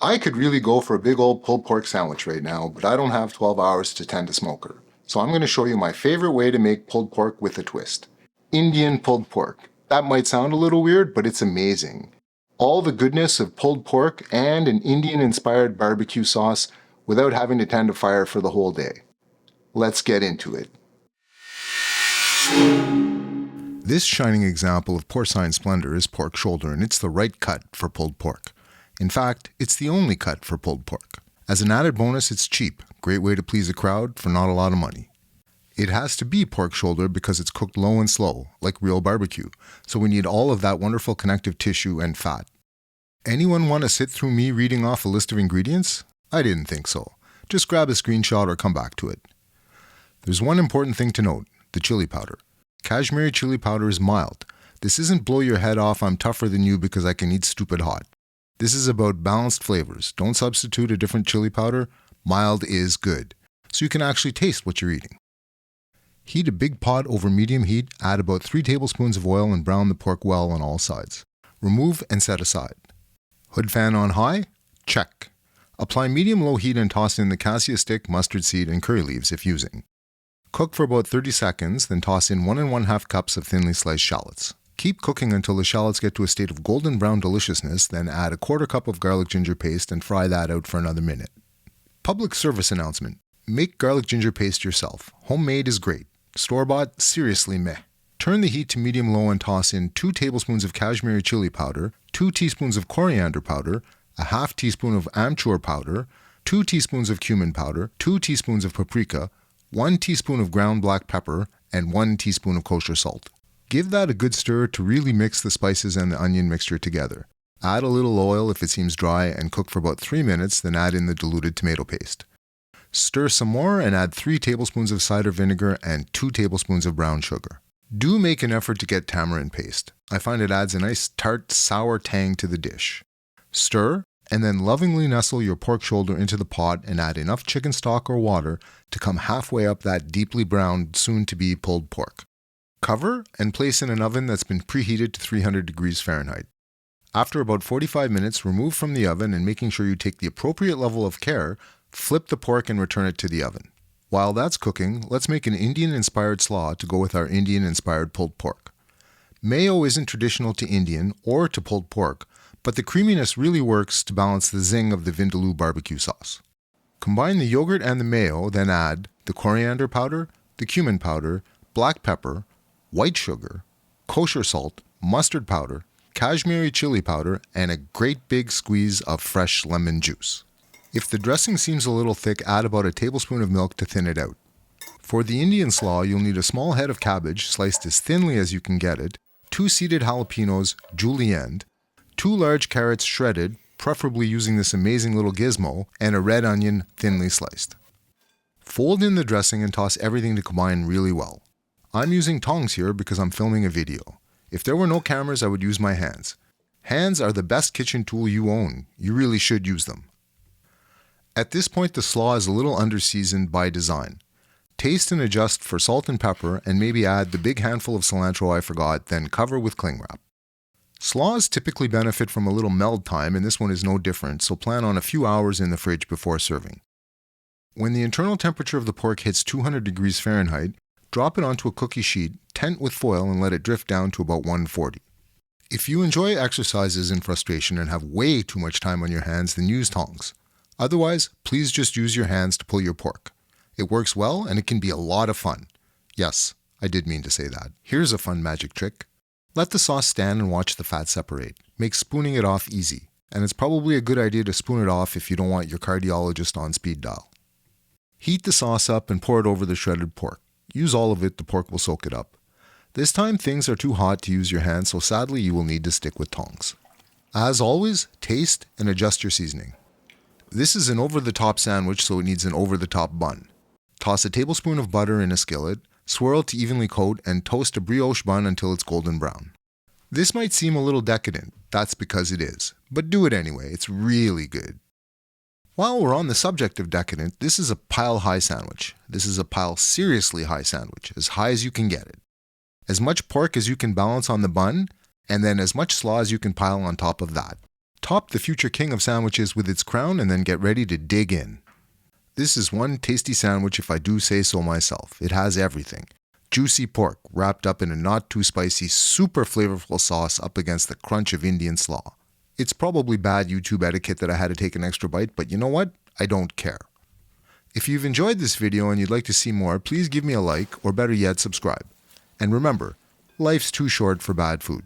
I could really go for a big old pulled pork sandwich right now, but I don't have 12 hours to tend a smoker. So I'm going to show you my favorite way to make pulled pork with a twist. Indian pulled pork. That might sound a little weird, but it's amazing. All the goodness of pulled pork and an Indian-inspired barbecue sauce without having to tend a fire for the whole day. Let's get into it. This shining example of porcine splendor is pork shoulder, and it's the right cut for pulled pork. In fact, it's the only cut for pulled pork. As an added bonus, it's cheap. Great way to please a crowd for not a lot of money. It has to be pork shoulder because it's cooked low and slow, like real barbecue, so we need all of that wonderful connective tissue and fat. Anyone want to sit through me reading off a list of ingredients? I didn't think so. Just grab a screenshot or come back to it. There's one important thing to note, the chili powder. Kashmiri chili powder is mild. This isn't blow your head off, I'm tougher than you because I can eat stupid hot. This is about balanced flavors. Don't substitute a different chili powder. Mild is good, so you can actually taste what you're eating. Heat a big pot over medium heat, add about 3 tablespoons of oil and brown the pork well on all sides. Remove and set aside. Hood fan on high? Check. Apply medium-low heat and toss in the cassia stick, mustard seed, and curry leaves if using. Cook for about 30 seconds, then toss in 1 1/2 cups of thinly sliced shallots. Keep cooking until the shallots get to a state of golden brown deliciousness, then add a 1/4 cup of garlic ginger paste and fry that out for another minute. Public service announcement. Make garlic ginger paste yourself. Homemade is great. Store-bought, seriously meh. Turn the heat to medium-low and toss in 2 tablespoons of Kashmiri chili powder, 2 teaspoons of coriander powder, a 1/2 teaspoon of amchoor powder, 2 teaspoons of cumin powder, 2 teaspoons of paprika, 1 teaspoon of ground black pepper, and 1 teaspoon of kosher salt. Give that a good stir to really mix the spices and the onion mixture together. Add a little oil if it seems dry and cook for about 3 minutes, then add in the diluted tomato paste. Stir some more and add 3 tablespoons of cider vinegar and 2 tablespoons of brown sugar. Do make an effort to get tamarind paste. I find it adds a nice tart, sour tang to the dish. Stir, and then lovingly nestle your pork shoulder into the pot and add enough chicken stock or water to come halfway up that deeply browned, soon-to-be pulled pork. Cover and place in an oven that's been preheated to 300 degrees Fahrenheit. After about 45 minutes, remove from the oven and making sure you take the appropriate level of care, flip the pork and return it to the oven. While that's cooking, let's make an Indian-inspired slaw to go with our Indian-inspired pulled pork. Mayo isn't traditional to Indian or to pulled pork, but the creaminess really works to balance the zing of the vindaloo barbecue sauce. Combine the yogurt and the mayo, then add the coriander powder, the cumin powder, black pepper, white sugar, kosher salt, mustard powder, Kashmiri chili powder, and a great big squeeze of fresh lemon juice. If the dressing seems a little thick, add about a tablespoon of milk to thin it out. For the Indian slaw, you'll need a small head of cabbage, sliced as thinly as you can get it, 2 seeded jalapenos, julienne, 2 large carrots shredded, preferably using this amazing little gizmo, and a red onion thinly sliced. Fold in the dressing and toss everything to combine really well. I'm using tongs here because I'm filming a video. If there were no cameras, I would use my hands. Hands are the best kitchen tool you own. You really should use them. At this point, the slaw is a little under-seasoned by design. Taste and adjust for salt and pepper, and maybe add the big handful of cilantro I forgot, then cover with cling wrap. Slaws typically benefit from a little meld time, and this one is no different, so plan on a few hours in the fridge before serving. When the internal temperature of the pork hits 200 degrees Fahrenheit, drop it onto a cookie sheet, tent with foil, and let it drift down to about 140. If you enjoy exercises in frustration and have way too much time on your hands, then use tongs. Otherwise, please just use your hands to pull your pork. It works well, and it can be a lot of fun. Yes, I did mean to say that. Here's a fun magic trick. Let the sauce stand and watch the fat separate. Make spooning it off easy, and it's probably a good idea to spoon it off if you don't want your cardiologist on speed dial. Heat the sauce up and pour it over the shredded pork. Use all of it, the pork will soak it up. This time things are too hot to use your hands, so sadly you will need to stick with tongs. As always, taste and adjust your seasoning. This is an over-the-top sandwich, so it needs an over-the-top bun. Toss a tablespoon of butter in a skillet, swirl to evenly coat, and toast a brioche bun until it's golden brown. This might seem a little decadent, that's because it is, but do it anyway, it's really good. While we're on the subject of decadent, this is a pile-high sandwich. This is a pile-seriously high sandwich, as high as you can get it. As much pork as you can balance on the bun, and then as much slaw as you can pile on top of that. top the future king of sandwiches with its crown and then get ready to dig in. This is one tasty sandwich if I do say so myself. It has everything. Juicy pork wrapped up in a not too spicy, super flavorful sauce up against the crunch of Indian slaw. It's probably bad YouTube etiquette that I had to take an extra bite, but you know what? I don't care. If you've enjoyed this video and you'd like to see more, please give me a like, or better yet, subscribe. And remember, life's too short for bad food.